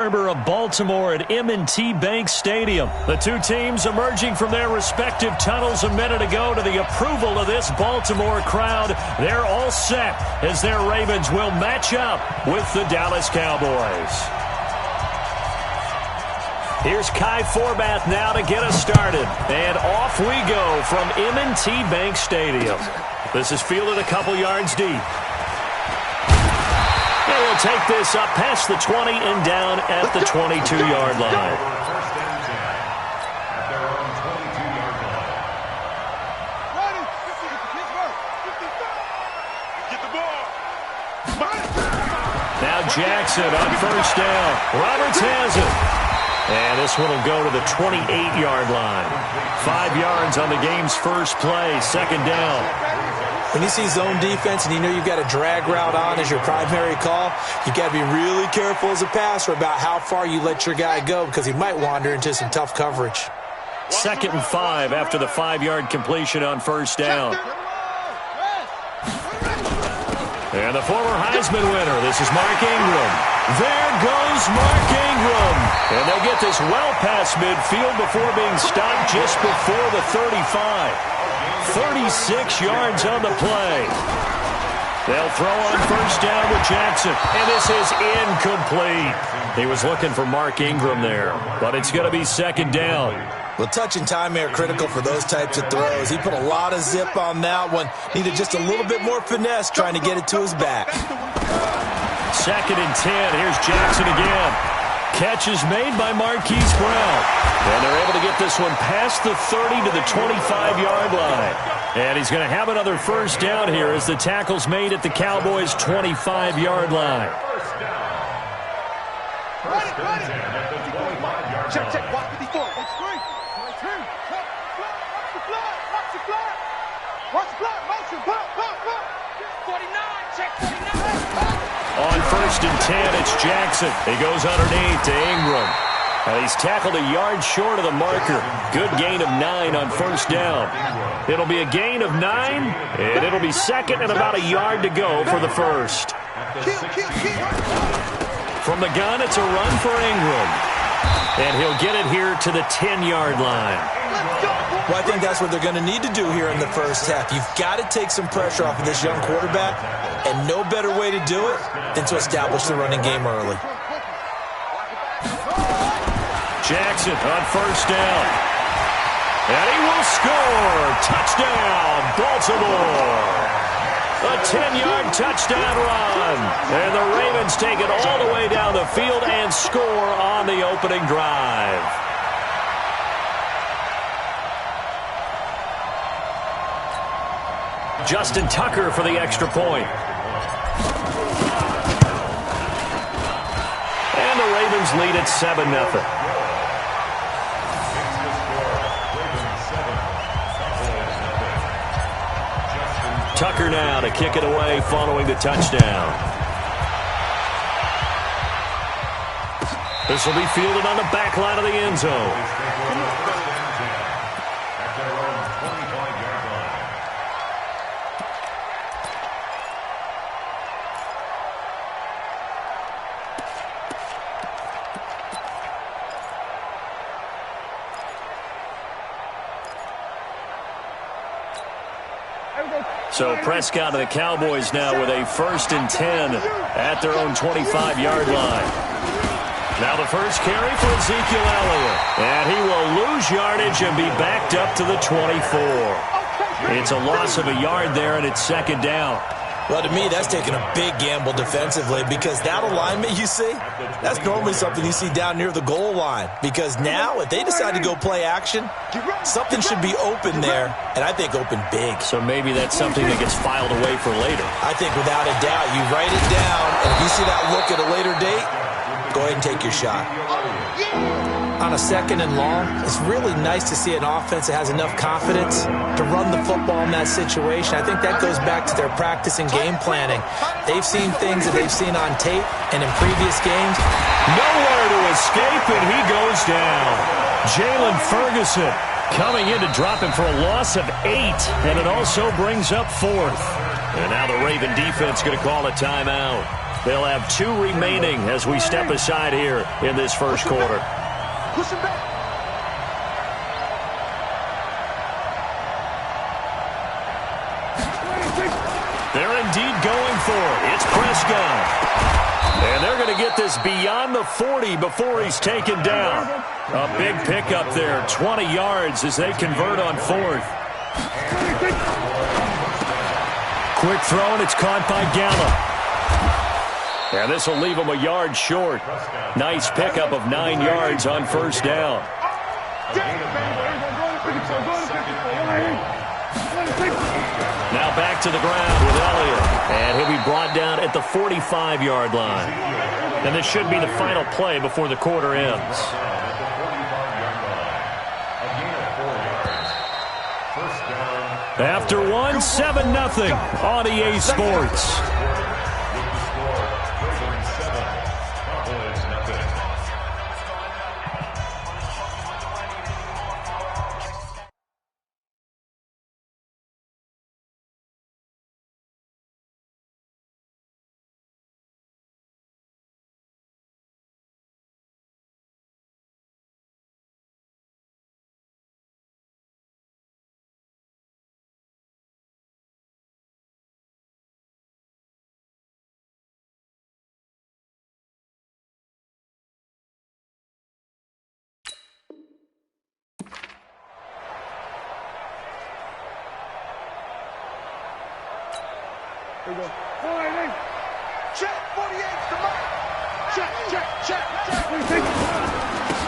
Of Baltimore at M&T Bank Stadium. The two teams emerging from their respective tunnels a minute ago to the approval of this Baltimore crowd. They're all set as their Ravens will match up with the Dallas Cowboys. Here's Kai Forbath now to get us started. And off we go from M&T Bank Stadium. This is fielded a couple yards deep. He'll take this up past the 20 and down at the 22-yard line. Now Jackson on first down. Roberts has it. And this one will go to the 28-yard line. 5 yards on the game's first play, second down. When you see zone defense and you know you've got a drag route on as your primary call, you've got to be really careful as a passer about how far you let your guy go because he might wander into some tough coverage. 2nd and 5 after the 5-yard completion on first down. And the former Heisman winner, this is Mark Ingram. There goes Mark Ingram. And they get this well past midfield before being stopped just before the 35. 36 yards on the play. They'll throw on first down with Jackson. And this is incomplete. He was looking for Mark Ingram there, but it's going to be second down. Well, touch and time are critical for those types of throws. He put a lot of zip on that one. Needed just a little bit more finesse trying to get it to his back. 2nd and 10. Here's Jackson again. Catch is made by Marquise Brown. And they're able to get this one past the 30 to the 25-yard line. And he's going to have another first down here as the tackle's made at the Cowboys' 25-yard line. Check. Watch 54. Watch 3. Watch the flag. Watch the flag. Watch the flag. Motion. 49. Check 49. On 1st and 10, it's Jackson. He goes underneath to Ingram. He's tackled a yard short of the marker. Good gain of 9 on first down. It'll be a gain of 9, and it'll be second and about a yard to go for the first. From the gun, it's a run for Ingram. And he'll get it here to the 10-yard line. Well, I think that's what they're going to need to do here in the first half. You've got to take some pressure off of this young quarterback, and no better way to do it than to establish the running game early. Jackson on first down. And he will score. Touchdown, Baltimore. A 10-yard touchdown run. And the Ravens take it all the way down the field and score on the opening drive. Justin Tucker for the extra point. And the Ravens lead at 7-0. Tucker now to kick it away following the touchdown. This will be fielded on the back line of the end zone. So Prescott and the Cowboys now with a 1st and 10 at their own 25-yard line. Now the first carry for Ezekiel Elliott. And he will lose yardage and be backed up to the 24. It's a loss of a yard there, and it's second down. Well, to me, that's taking a big gamble defensively because that alignment you see, that's normally something you see down near the goal line. Because now, if they decide to go play action, something should be open there, and I think open big. So maybe that's something that gets filed away for later. I think without a doubt, you write it down, and if you see that look at a later date, go ahead and take your shot. On a 2nd and long, it's really nice to see an offense that has enough confidence to run the football in that situation. I think that goes back to their practice and game planning. They've seen things that they've seen on tape and in previous games. Nowhere to escape, and he goes down. Jalen Ferguson coming in to drop him for a loss of 8, and it also brings up 4th. And now the Raven defense going to call a timeout. They'll have 2 remaining as we step aside here in this first quarter. Push him back. They're indeed going for it. It's Prescott. And they're going to get this beyond the 40 before he's taken down. A big pickup there, 20 yards as they convert on 4th. Quick throw, and it's caught by Gallup. And this will leave him a yard short. Nice pickup of 9 yards on first down. Now back to the ground with Elliott. And he'll be brought down at the 45-yard line. And this should be the final play before the quarter ends. After one, 7-0 on EA Sports. Here we go. 48. Check. 48. Come on. Check.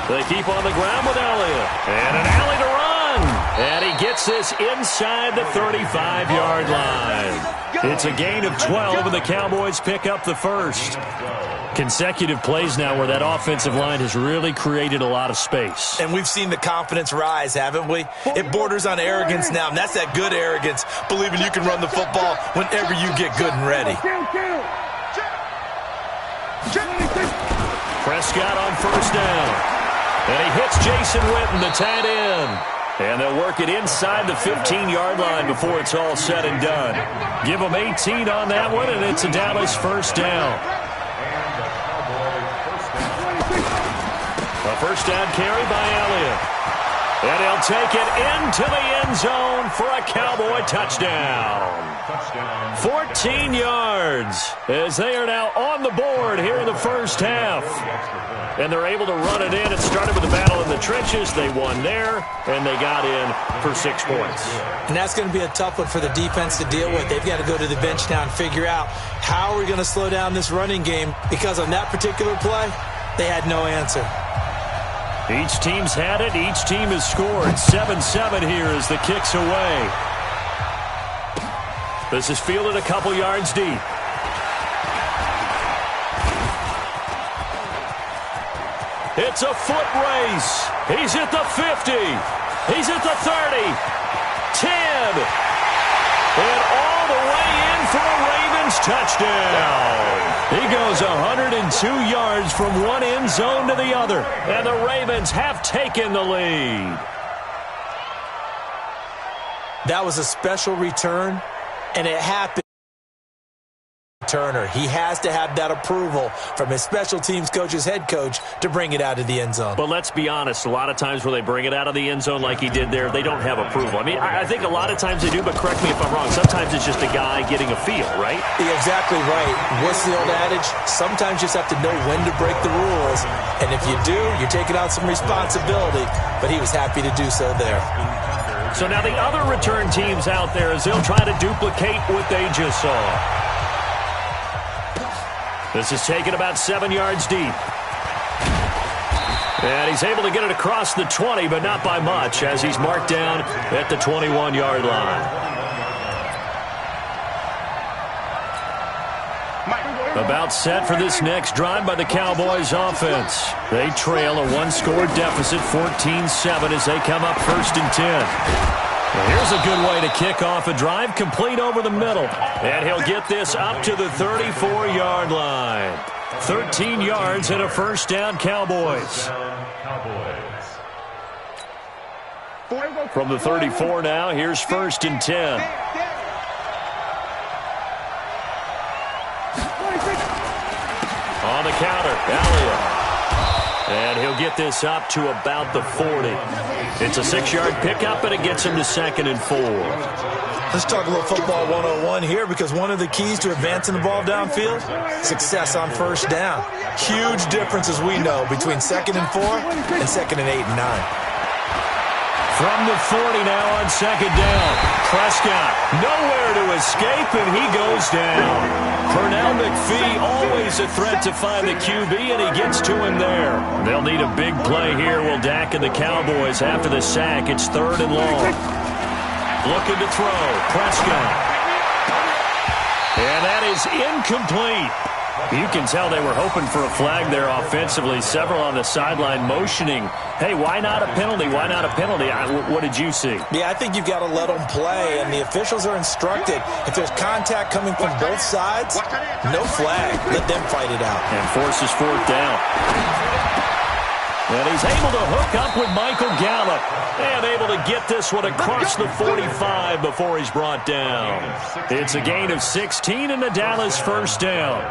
They keep on the ground with Elliott. And an alley to run. And he gets this inside the 35-yard line. It's a gain of 12, and the Cowboys pick up the first. Consecutive plays now where that offensive line has really created a lot of space. And we've seen the confidence rise, haven't we? It borders on arrogance now, and that's that good arrogance, believing you can run the football whenever you get good and ready. Prescott on first down. And he hits Jason Witten, the tight end. And they'll work it inside the 15-yard line before it's all said and done. Give them 18 on that one, and it's a Dallas first down. A first down carry by Elliott. And he'll take it into the end zone for a Cowboy touchdown. 14 yards as they are now on the board here in the first half. And they're able to run it in. It started with a battle in the trenches. They won there, and they got in for 6 points. And that's going to be a tough one for the defense to deal with. They've got to go to the bench now and figure out how are we going to slow down this running game, because on that particular play, they had no answer. Each team's had it. Each team has scored. 7-7 here as the kick's away. This is fielded a couple yards deep. It's a foot race. He's at the 50. He's at the 30. 10. And all the way in for a Ravens touchdown. He goes 102 yards from one end zone to the other. And the Ravens have taken the lead. That was a special return, and it happened. Turner, he has to have that approval from his special teams coach's head coach to bring it out of the end zone. But let's be honest, a lot of times where they bring it out of the end zone like he did there, they don't have approval. I mean, I think a lot of times they do, but correct me if I'm wrong. Sometimes it's just a guy getting a feel, right? You're exactly right. What's the old adage? Sometimes you just have to know when to break the rules. And if you do, you're taking out some responsibility. But he was happy to do so there. So now the other return teams out there as they'll try to duplicate what they just saw. This is taken about 7 yards deep. And he's able to get it across the 20, but not by much, as he's marked down at the 21-yard line. About set for this next drive by the Cowboys offense. They trail a one-score deficit, 14-7, as they come up 1st and 10. Well, here's a good way to kick off a drive, complete over the middle. And he'll get this up to the 34-yard line. 13 yards and a first down, Cowboys. From the 34 now, here's 1st and 10. counter. Elliott. And he'll get this up to about the 40. It's a 6-yard pickup, and it gets him to 2nd and 4. Let's talk a little football 101 here, because one of the keys to advancing the ball downfield, success on first down. Huge difference, as we know, between 2nd and 4 and 2nd and 8 and 9. From the 40 now on 2nd down. Prescott nowhere to escape, and he goes down. Pernell McPhee always a threat to find the QB, and he gets to him there. They'll need a big play here. Will Dak and the Cowboys after the sack. It's 3rd and long. Looking to throw. Prescott. And that is incomplete. You can tell they were hoping for a flag there offensively. Several on the sideline motioning, hey, why not a penalty? Why not a penalty? What did you see? Yeah, I think you've got to let them play, and the officials are instructed. If there's contact coming from both sides, no flag. Let them fight it out. And forces 4th down. And he's able to hook up with Michael Gallup. And able to get this one across the 45 before he's brought down. It's a gain of 16 and the Dallas 1st down.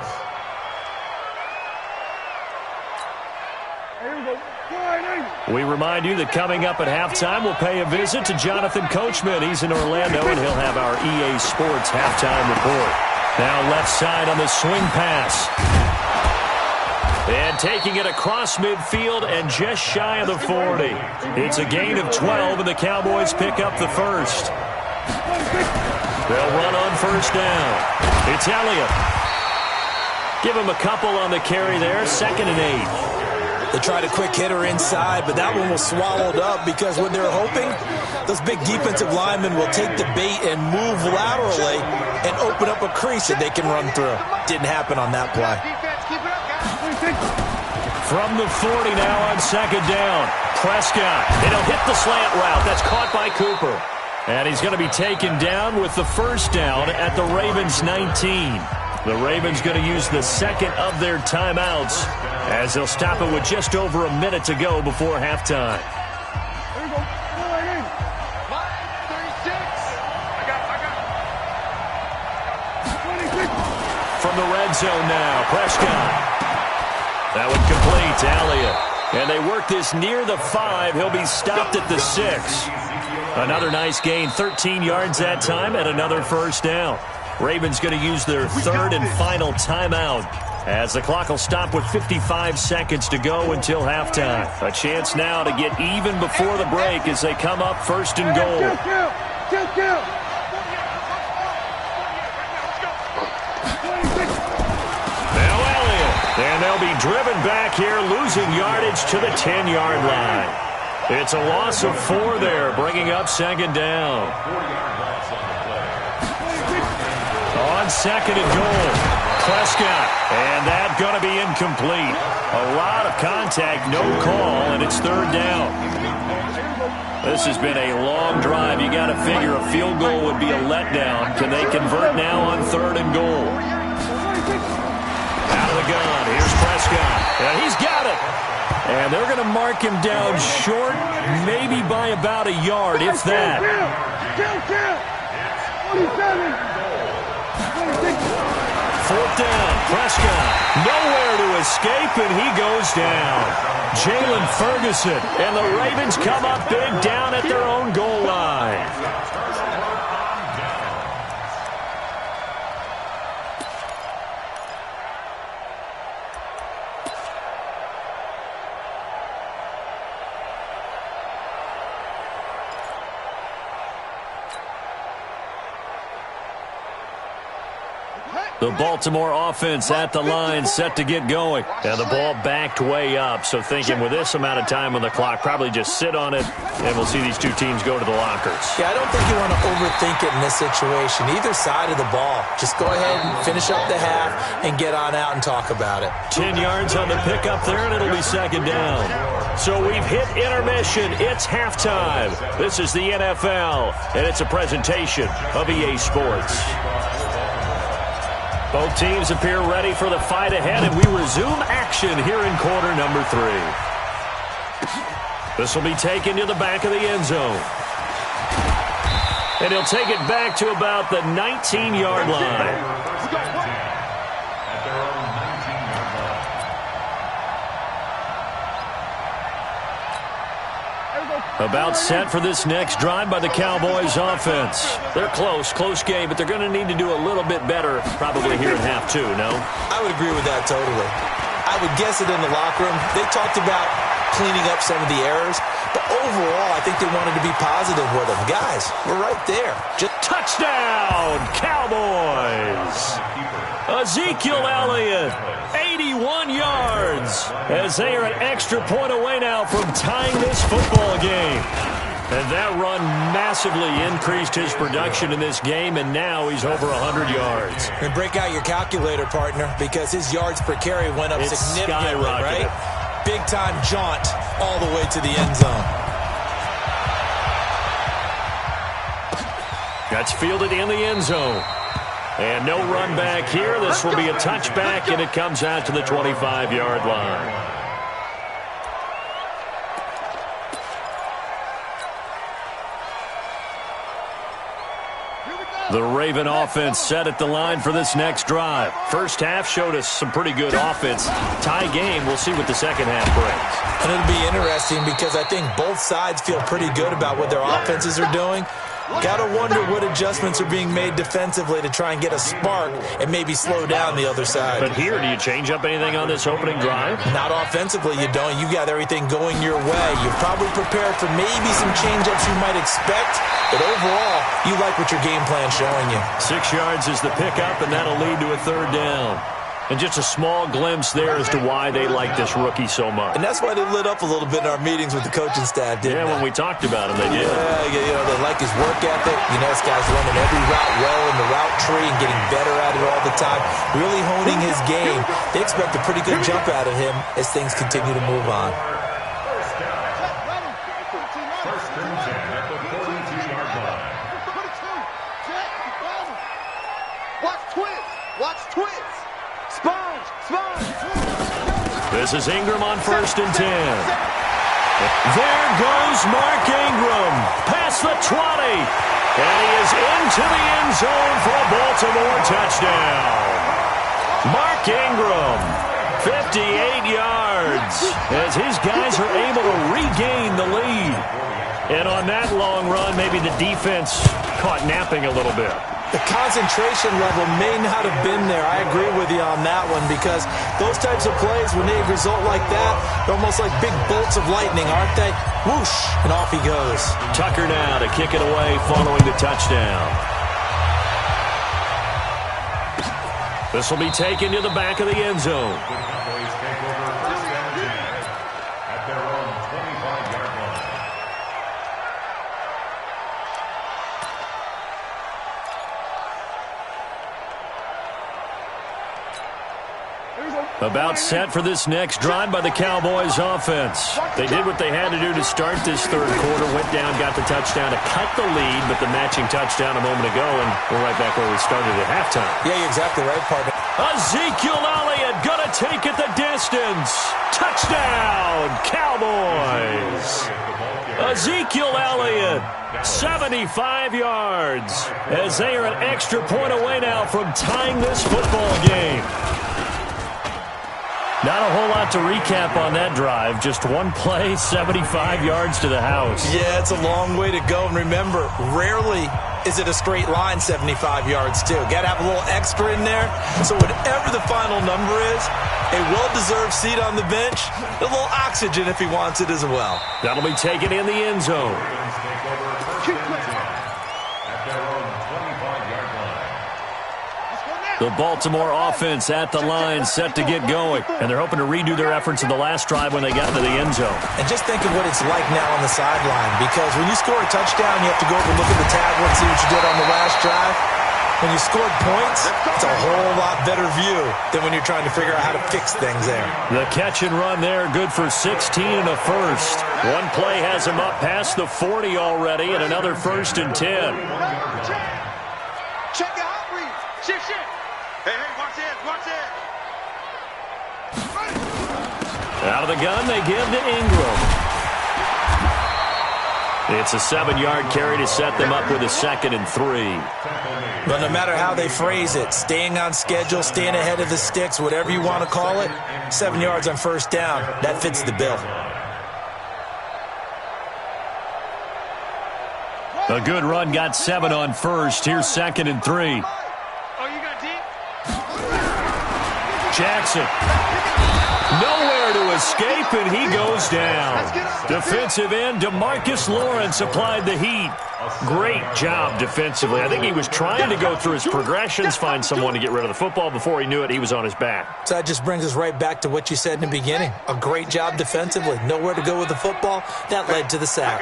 We remind you that coming up at halftime, we'll pay a visit to Jonathan Coachman. He's in Orlando, and he'll have our EA Sports halftime report. Now left side on the swing pass. And taking it across midfield and just shy of the 40. It's a gain of 12, and the Cowboys pick up the 1st. They'll run on 1st down. It's Elliott. Give him a couple on the carry there, 2nd and 8. They tried a quick hitter inside, but that one was swallowed up because what they're hoping, those big defensive linemen will take the bait and move laterally and open up a crease that they can run through. Didn't happen on that play. From the 40 now on 2nd down. Prescott, and he'll hit the slant route. That's caught by Cooper. And he's going to be taken down with the 1st down at the Ravens 19. The Ravens going to use the 2nd of their timeouts as they'll stop it with just over a minute to go before halftime. From the red zone now, Prescott. That one complete to Elliott. And they work this near the 5. He'll be stopped at the 6. Another nice gain, 13 yards that time, and another 1st down. Ravens going to use their 3rd and final timeout as the clock will stop with 55 seconds to go until halftime. A chance now to get even before the break as they come up 1st and goal. Now Elliott, and they'll be driven back here, losing yardage to the 10-yard line. It's a loss of 4 there, bringing up 2nd down. On 2nd and goal, Prescott, and that's going to be incomplete. A lot of contact, no call, and it's 3rd down. This has been a long drive. You got to figure a field goal would be a letdown. Can they convert now on 3rd and goal? Out of the gun, here's Prescott, and he's got it. And they're going to mark him down short, maybe by about a yard, if that. 4th down, Prescott, nowhere to escape, and he goes down. Jalen Ferguson, and the Ravens come up big down at their own goal line. The Baltimore offense at the line, set to get going. And the ball backed way up, so thinking with this amount of time on the clock, probably just sit on it, and we'll see these two teams go to the lockers. Yeah, I don't think you want to overthink it in this situation. Either side of the ball. Just go ahead and finish up the half and get on out and talk about it. 10 yards on the pickup there, and it'll be 2nd down. So we've hit intermission. It's halftime. This is the NFL, and it's a presentation of EA Sports. Both teams appear ready for the fight ahead, and we resume action here in quarter number 3. This will be taken to the back of the end zone. And he'll take it back to about the 19-yard line. About set for this next drive by the Cowboys offense. They're close game, but they're going to need to do a little bit better probably here in half two, no? I would agree with that totally. I would guess it in the locker room. They talked about cleaning up some of the errors, but overall, I think they wanted to be positive with them. Guys, we're right there. Just touchdown, Cowboys! Ezekiel Elliott, 81 yards, as they are an extra point away now from tying this football game. And that run massively increased his production in this game, and now he's over 100 yards. And break out your calculator, partner, because his yards per carry went up significantly, right? Big-time jaunt all the way to the end zone. That's fielded in the end zone. And no run back here. This will be a touchback, and it comes out to the 25-yard line. The Raven offense set at the line for this next drive. First half showed us some pretty good offense. Tie game, we'll see what the second half brings. And it'll be interesting because I think both sides feel pretty good about what their offenses are doing. Got to wonder what adjustments are being made defensively to try and get a spark and maybe slow down the other side. But here, do you change up anything on this opening drive? Not offensively, you don't. You got everything going your way. You're probably prepared for maybe some change-ups you might expect, but overall, you like what your game plan's showing you. 6 yards is the pickup, and that'll lead to a third down. And just a small glimpse there as to why they like this rookie so much. And that's why they lit up a little bit in our meetings with the coaching staff, didn't they? Yeah, when we talked about him, they did. Yeah, you know, they like his work ethic. You know, this guy's running every route well in the route tree and getting better at it all the time, really honing his game. They expect a pretty good jump out of him as things continue to move on. This is Ingram on 1st and 10. There goes Mark Ingram past the 20. And he is into the end zone for a Baltimore touchdown. Mark Ingram, 58 yards, as his guys are able to regain the lead. And on that long run, maybe the defense caught napping a little bit. The concentration level may not have been there. I agree with you on that one because those types of plays, when they result like that, they're almost like big bolts of lightning, aren't they? Whoosh, and off he goes. Tucker now to kick it away following the touchdown. This will be taken to the back of the end zone. About set for this next drive by the Cowboys offense. They did what they had to do to start this third quarter. Went down, got the touchdown to cut the lead, but the matching touchdown a moment ago, and we're right back where we started at halftime. Yeah, you're exactly right, partner. Ezekiel Elliott gonna take it the distance. Touchdown, Cowboys. Ezekiel Elliott, 75 yards, as they are an extra point away now from tying this football game. Not a whole lot to recap on that drive. Just one play, 75 yards to the house. Yeah, it's a long way to go. And remember, rarely is it a straight line 75 yards, too. Got to have a little extra in there. So whatever the final number is, a well-deserved seat on the bench, a little oxygen if he wants it as well. That'll be taken in the end zone. The Baltimore offense at the line, set to get going. And they're hoping to redo their efforts in the last drive when they got into the end zone. And just think of what it's like now on the sideline. Because when you score a touchdown, you have to go over and look at the tablet and see what you did on the last drive. When you scored points, it's a whole lot better view than when you're trying to figure out how to fix things there. The catch and run there, good for 16 and a first. One play has him up past the 40 already, and another 1st and 10. Check your hot reads. Shit. Hey, watch it. Out of the gun, they give to Ingram. It's a 7-yard carry to set them up with a 2nd and 3. But no matter how they phrase it, staying on schedule, staying ahead of the sticks, whatever you want to call it, 7 yards on 1st down, that fits the bill. A good run got 7 on first. Here's 2nd and 3. Oh, you got deep? Jackson. Nowhere to escape, and he goes down. Defensive end DeMarcus Lawrence applied the heat. Great job defensively. I think he was trying to go through his progressions, find someone to get rid of the football. Before he knew it, he was on his back. So that just brings us right back to what you said in the beginning. A great job defensively. Nowhere to go with the football. That led to the sack.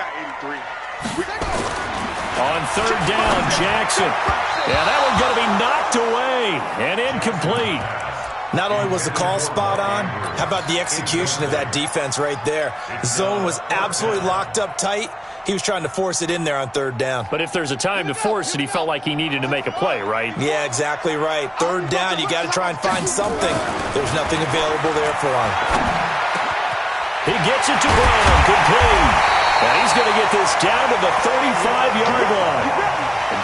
On 3rd down, Jackson. Yeah, that one's going to be knocked away and incomplete. Not only was the call spot on, how about the execution of that defense right there? The zone was absolutely locked up tight. He was trying to force it in there on 3rd down. But if there's a time to force it, he felt like he needed to make a play, right? Yeah, exactly right. 3rd down, you got to try and find something. There's nothing available there for him. He gets it to Brown, complete. And he's going to get this down to the 35-yard line.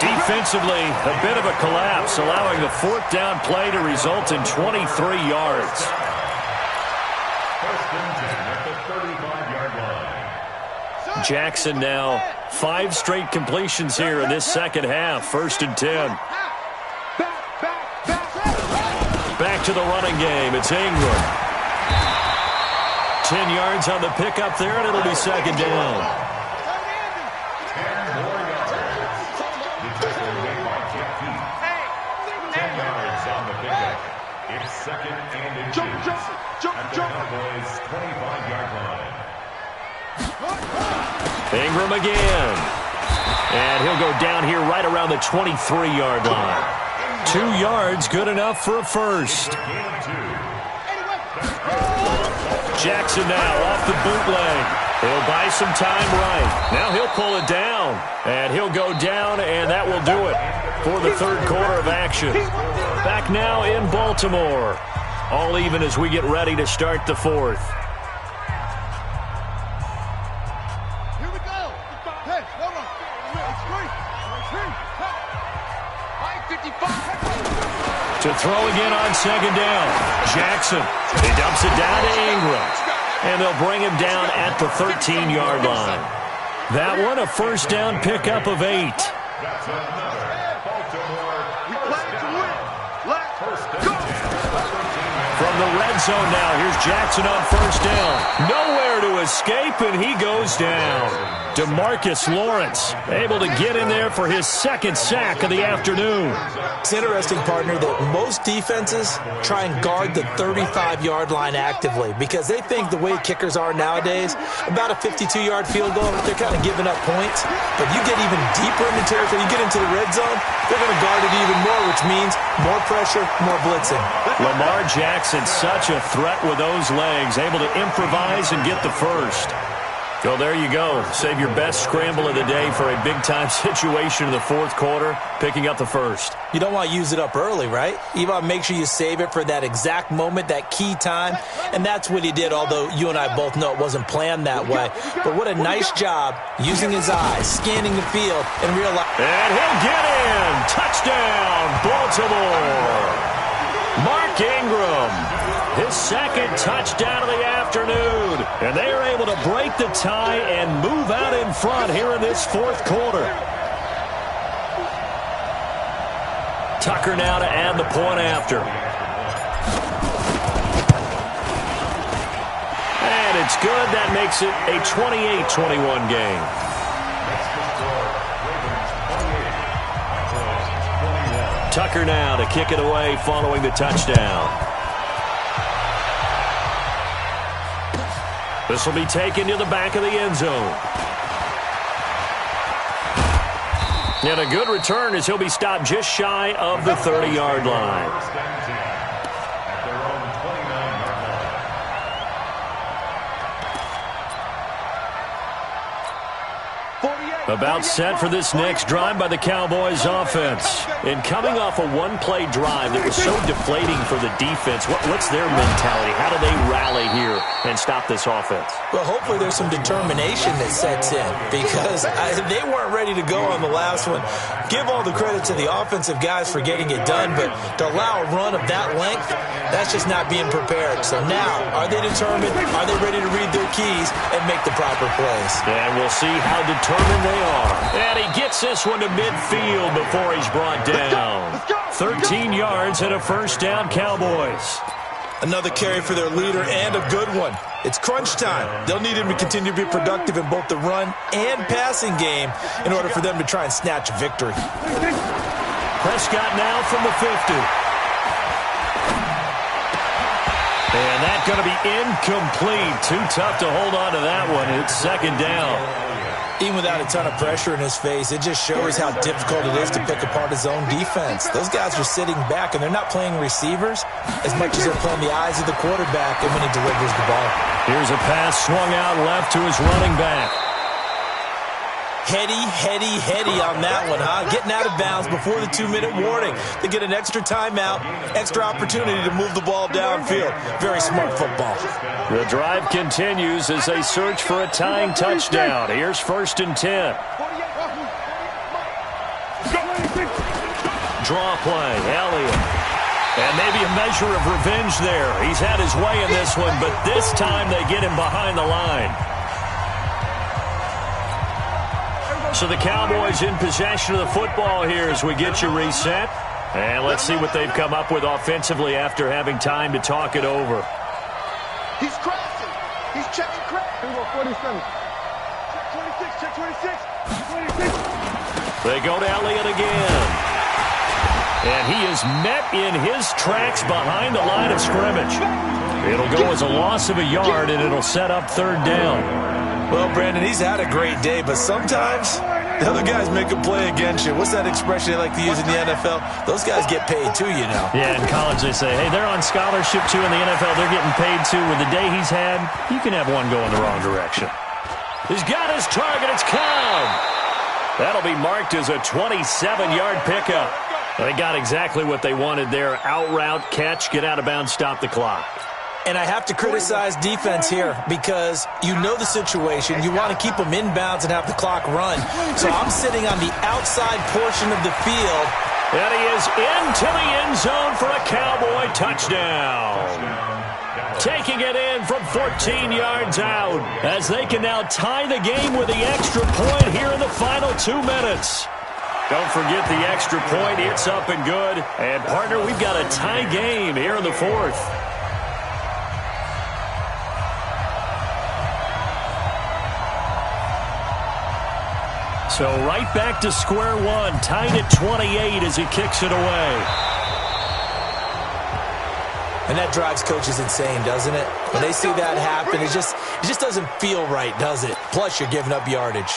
Defensively, a bit of a collapse, allowing the 4th down play to result in 23 yards. Jackson now 5 straight completions here in this second half. 1st and 10. Back to the running game. It's Ingram. 10 yards on the pickup there, and it'll be 2nd down. Ingram again. And he'll go down here right around the 23-yard line. 2 yards, good enough for a first. Jackson now off the bootleg. He'll buy some time right. Now he'll pull it down. And he'll go down, and that will do it for the 3rd quarter of action. Back now in Baltimore. All even as we get ready to start the 4th. Here we go. Hey, hold on. It's free. To throw again on 2nd down. Jackson. He dumps it down to Ingram. And they'll bring him down at the 13-yard line. That one, a 1st down pickup of 8. From the red zone now, here's Jackson on 1st down. Nowhere to escape, and he goes down. DeMarcus Lawrence able to get in there for his 2nd sack of the afternoon. It's interesting, partner, that most defenses try and guard the 35-yard line actively because they think the way kickers are nowadays, about a 52-yard field goal, they're kind of giving up points. But you get even deeper in the territory, you get into the red zone, they're going to guard it even more, which means more pressure, more blitzing. Lamar Jackson, such a threat with those legs, able to improvise and get the first. So there you go. Save your best scramble of the day for a big-time situation in the 4th quarter, picking up the first. You don't want to use it up early, right? You want to make sure you save it for that exact moment, that key time, and that's what he did, although you and I both know it wasn't planned that way. But what a nice job using his eyes, scanning the field, and realizing. And he'll get in. Touchdown, Baltimore. Mark Ingram. His 2nd touchdown of the afternoon. And they are able to break the tie and move out in front here in this 4th quarter. Tucker now to add the point after. And it's good. That makes it a 28-21 game. Tucker now to kick it away following the touchdown. This will be taken to the back of the end zone. And a good return as he'll be stopped just shy of the 30-yard line. About set for this next drive by the Cowboys offense. And coming off a one-play drive that was so deflating for the defense, what's their mentality? How do they rally here and stop this offense? Well, hopefully there's some determination that sets in because they weren't ready to go on the last one. Give all the credit to the offensive guys for getting it done, but to allow a run of that length, that's just not being prepared. So now, are they determined? Are they ready to read their keys and make the proper plays? And we'll see how determined they they are. And he gets this one to midfield before he's brought down. 13 yards and a first down, Cowboys. Another carry for their leader and a good one. It's crunch time. They'll need him to continue to be productive in both the run and passing game in order for them to try and snatch a victory. Prescott now from the 50. And that's going to be incomplete. Too tough to hold on to that one. It's second down. Even without a ton of pressure in his face, it just shows how difficult it is to pick apart his own defense. Those guys are sitting back, and they're not playing receivers as much as they're playing the eyes of the quarterback and when he delivers the ball. Here's a pass swung out left to his running back. Heady on that one, huh? Getting out of bounds before the 2-minute warning. They get an extra timeout, extra opportunity to move the ball downfield. Very smart football. The drive continues as they search for a tying touchdown. Here's 1st and 10. Draw play, Elliott. And maybe a measure of revenge there. He's had his way in this one, but this time they get him behind the line. So the Cowboys in possession of the football here as we get you reset. And let's see what they've come up with offensively after having time to talk it over. He's crashing. He's checking crash. 47. Check 26. Check 26. They go to Elliott again. And he is met in his tracks behind the line of scrimmage. It'll go as a loss of a yard, and it'll set up 3rd down. Well, Brandon, he's had a great day, but sometimes the other guys make a play against you. What's that expression they like to use in the NFL? Those guys get paid too, you know. Yeah, in college they say, hey, they're on scholarship too. In the NFL, they're getting paid too. With the day he's had, you can have one going the wrong direction. He's got his target. It's Cobb. That'll be marked as a 27-yard pickup. They got exactly what they wanted there. Out route, catch, get out of bounds, stop the clock. And I have to criticize defense here because you know the situation. You want to keep them inbounds and have the clock run. So I'm sitting on the outside portion of the field. And he is into the end zone for a Cowboy touchdown. Taking it in from 14 yards out as they can now tie the game with the extra point here in the final 2 minutes. Don't forget the extra point. It's up and good. And, partner, we've got a tie game here in the 4th. So right back to square one, tied at 28 as he kicks it away. And that drives coaches insane, doesn't it? When they see that happen, it just doesn't feel right, does it? Plus, you're giving up yardage.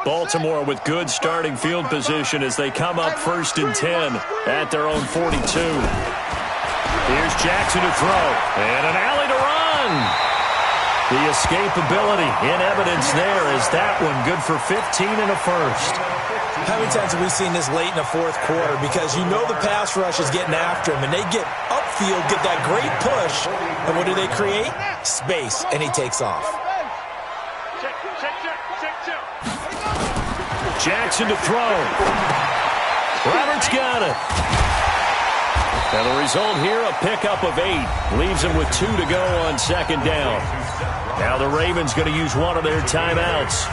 Baltimore with good starting field position as they come up 1st and 10 at their own 42. Here's Jackson to throw. And an alley to run. The escapability in evidence there is that one good for 15 and a first. How many times have we seen this late in the 4th quarter? Because you know the pass rush is getting after him, and they get upfield, get that great push, and what do they create? Space, and he takes off. Jackson to throw. Roberts got it. And the result here, a pickup of 8. Leaves him with 2 to go on 2nd down. Now the Ravens going to use one of their timeouts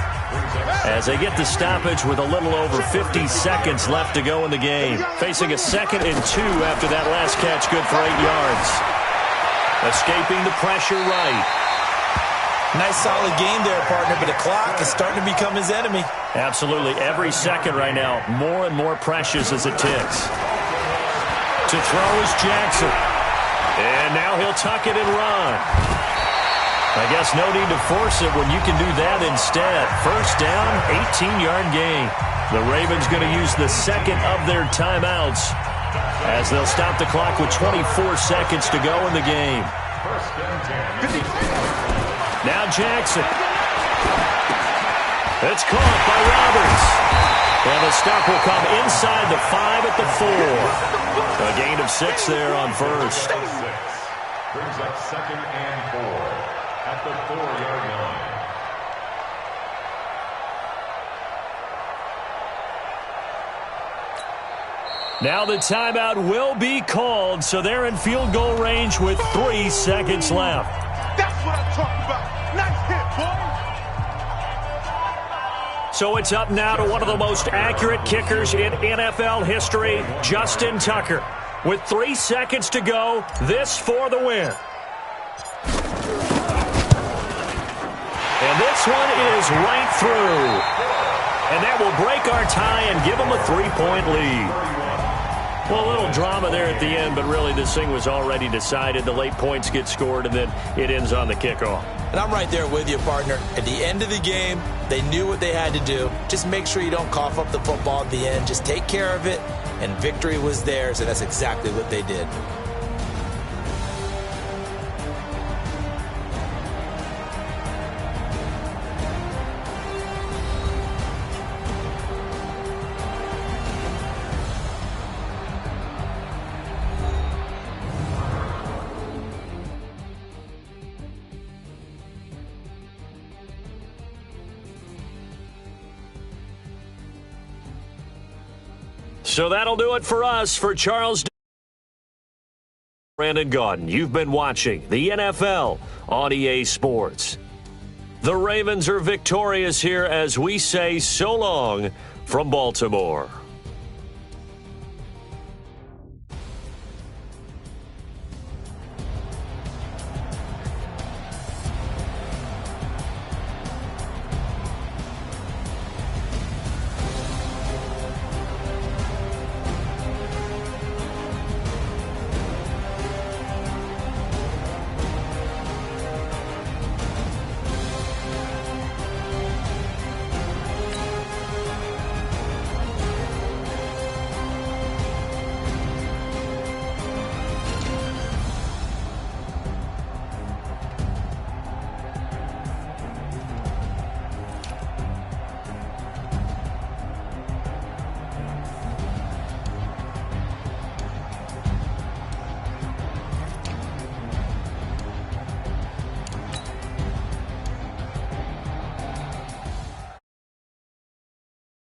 as they get the stoppage with a little over 50 seconds left to go in the game. Facing a 2nd and 2 after that last catch, good for 8 yards. Escaping the pressure right. Nice solid game there, partner, but the clock is starting to become his enemy. Absolutely. Every second right now, more and more precious as it ticks. To throw is Jackson. And now he'll tuck it and run. I guess no need to force it when you can do that instead. 1st down, 18-yard gain. The Ravens going to use the 2nd of their timeouts as they'll stop the clock with 24 seconds to go in the game. Now Jackson. It's caught by Roberts. And the stop will come inside the 5 at the 4. A gain of 6 there on 1st. Brings up 2nd and 4 at the 4-yard line. Now the timeout will be called, so they're in field goal range with 3 seconds left. That's what I'm talking about. Nice hit, boy. So it's up now to one of the most accurate kickers in NFL history, Justin Tucker. With 3 seconds to go, this for the win. And this one is right through. And that will break our tie and give them a 3-point lead. Well, a little drama there at the end, but really this thing was already decided. The late points get scored, and then it ends on the kickoff. And I'm right there with you, partner. At the end of the game, they knew what they had to do. Just make sure you don't cough up the football at the end. Just take care of it, and victory was theirs, and that's exactly what they did. So that'll do it for us. For Charles, Brandon Gaudin, you've been watching the NFL on EA Sports. The Ravens are victorious here as we say so long from Baltimore.